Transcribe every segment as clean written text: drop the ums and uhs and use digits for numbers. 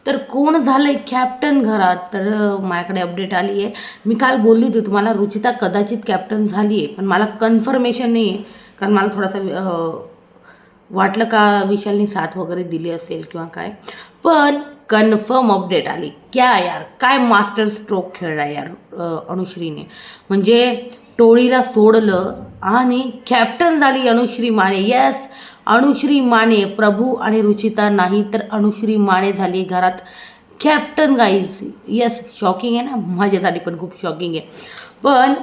तर कोण झालंय कॅप्टन घरात? तर माझ्याकडे अपडेट आली आहे. मी काल बोलली होती तुम्हाला रुचिता कदाचित कॅप्टन झाली आहे, पण मला कन्फर्मेशन नाही आहे. कारण मला थोडासा वाटलं का विशालनी साथ वगैरे दिली असेल किंवा काय, पण कन्फर्म अपडेट आली. क्या यार, काय मास्टर स्ट्रोक खेळला यार अनुश्रीने. म्हणजे टोळीला सोडलं आणि कॅप्टन झाली अनुश्री माने. येस, अनुश्री माने. प्रभू आणि रुचिता नाही तर अनुश्री माने झाली घरात कॅप्टन गाईज. येस, शॉकिंग आहे ना, माझ्यासाठी पण खूप शॉकिंग आहे. पण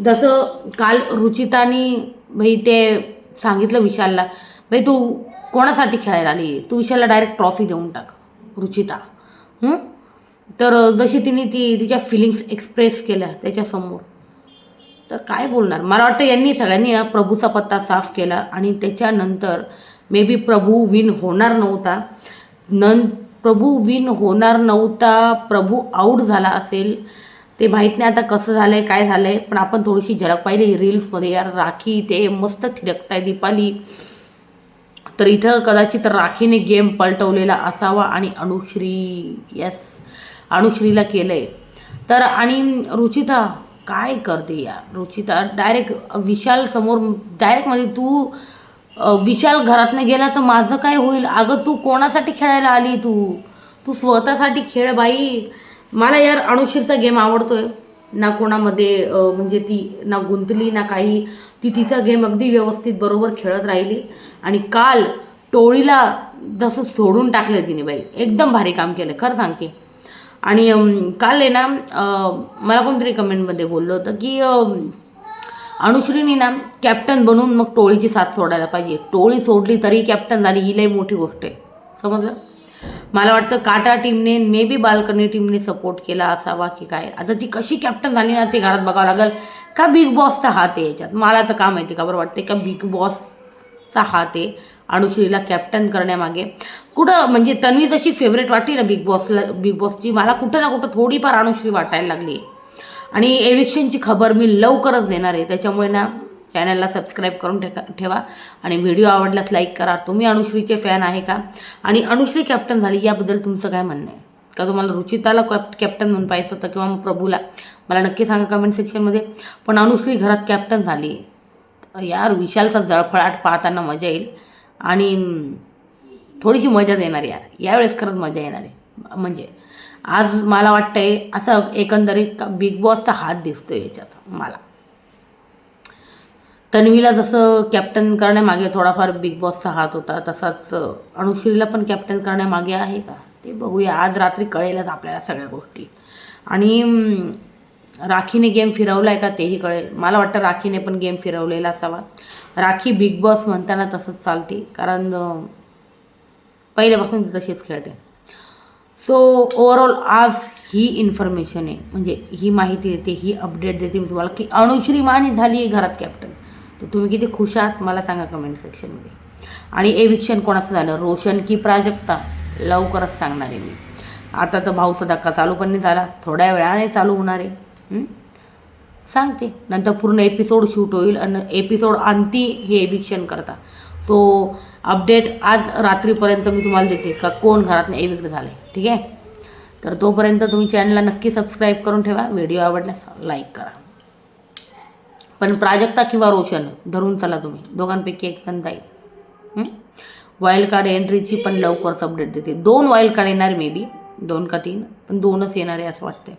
जसं काल रुचितानी भाई ते सांगितलं विशालला, भाई तू कोणासाठी खेळायला आली, तू विशालला डायरेक्ट ट्रॉफी देऊन टाक रुचिता. तर जशी तिने तिच्या फिलिंग्स एक्सप्रेस केल्या त्याच्यासमोर, तर काय बोलणार. मला वाटतं यांनी सगळ्यांनी ना प्रभूचा पत्ता साफ केला आणि त्याच्यानंतर मे बी प्रभू विन होणार नव्हता. प्रभू विन होणार नव्हता, प्रभू आऊट झाला असेल. ते माहीत नाही आता कसं झालं आहे, काय झालं आहे. पण आपण थोडीशी झलक पाहिली रील्समध्ये यार, राखी ते मस्त थिरकताय दीपाली. तर इथं कदाचित राखीने गेम पलटवलेला असावा आणि अनुश्री, येस, अनुश्रीला केलं आहे. तर आणि रुचिता काय करते यार. रुचिता डायरेक्ट विशाल समोर डायरेक्ट म्हणजे तू विशाल घरातनं गेला तर माझं काय होईल. अगं तू कोणासाठी खेळायला आली, तू स्वतःसाठी खेळ बाई. मला यार अनुश्रीचा गेम आवडतोय ना, कोणामध्ये म्हणजे ती ना गुंतली ना काही. ती तिचा गेम अगदी व्यवस्थित बरोबर खेळत राहिली. आणि काल टोळीला जसं सोडून टाकलं तिने बाई, एकदम भारी काम केलं खरं सांगते. आणि काल आहे ना मला कोणतरी कमेंटमध्ये बोललं होतं की अनुश्रीनी ना कॅप्टन बनून मग टोळीची साथ सोडायला पाहिजे. टोळी सोडली तरी कॅप्टन झाली, ही लई मोठी गोष्ट आहे, समजलं. मला वाटतं काटा टीमने मे बी बाल्कनी टीमने सपोर्ट केला असावा की काय. आता ती कशी कॅप्टन झाली ना ते घरात बघावं लागेल का बिग बॉसचा हात आहे याच्यात. मला तर का माहिती का बरं वाटते का बिग बॉसचा हात आहे अनुश्रीला कॅप्टन करण्यामागे. कुठं म्हणजे तन्वी जशी फेवरेट वाटते ना बिग बॉसची, मला कुठं ना कुठं थोडीफार अनुश्री वाटायला लागली. आणि एविक्शनची खबर मी लवकरच देणार आहे, त्याच्यामुळे ना चॅनलला सबस्क्राईब करून ठेवा आणि व्हिडिओ आवडल्यास लाईक करा. तुम्ही अनुश्रीचे फॅन आहे का? आणि अनुश्री कॅप्टन झाली याबद्दल तुमचं काय म्हणणं आहे? का तुम्हाला रुचिताला कॅप्टन म्हणून पाहिजे होतं किंवा मग प्रभूला? मला नक्की सांगा कमेंट सेक्शनमध्ये. पण अनुश्री घरात कॅप्टन झाली यार, विशालचा जळफळाट पाहताना मजा येईल आणि थोडीशी मजा येणार यार. यावेळेस खरंच मजा येणार आहे. म्हणजे आज मला वाटतंय असं एकंदरीत बिग बॉसचा हात दिसतोय याच्यात मला. तन्वीला जसं कॅप्टन करण्यामागे थोडाफार बिग बॉसचा हात होता, तसाच अनुश्रीला पण कॅप्टन करण्यामागे आहे का ते बघूया. आज रात्री कळेलच आपल्याला सगळ्या गोष्टी. आणि राखीने गेम फिरवला आहे का तेही कळेल. मला वाटतं राखीने पण गेम फिरवलेला असावा. राखी बिग बॉस म्हणताना तसंच चालते, कारण पहिल्यापासून ती तशीच खेळते. सो ओव्हरऑल आज ही इन्फॉर्मेशन आहे, म्हणजे ही माहिती देते, ही अपडेट देते मी तुम्हाला की अनुश्री माने झाली आहे घरात कॅप्टन. तर तुम्ही किती खुश आहात मला सांगा कमेंट सेक्शनमध्ये. आणि एविक्शन कोणाचं झालं, रोशन की प्राजक्ता, लवकरच सांगणार आहे मी. आता तर भाऊचा धक्का चालू पण नाही झाला, थोड्या वेळाने चालू होणार आहे, सांगते. नंतर पूर्ण एपिसोड शूट होईल आणि एपिसोड अंती हे एविक्शन करता. सो अपडेट आज रात्रीपर्यंत मी तुम्हाला देते का कोण घरातनं एविक्ट झालं आहे, ठीक आहे. तर तोपर्यंत तुम्ही चॅनलला नक्की सबस्क्राईब करून ठेवा. व्हिडिओ आवडल्यास लाईक करा. पण प्राजक्ता किंवा रोशन धरून चला तुम्ही, दोघांपैकी एक जण जाईल. वाईल्ड कार्ड एंट्रीची पण लवकरच अपडेट देते. 2 वाईल्ड कार्ड येणार मे बी, 2 का 3, पण 2च येणार आहे असं वाटतंय.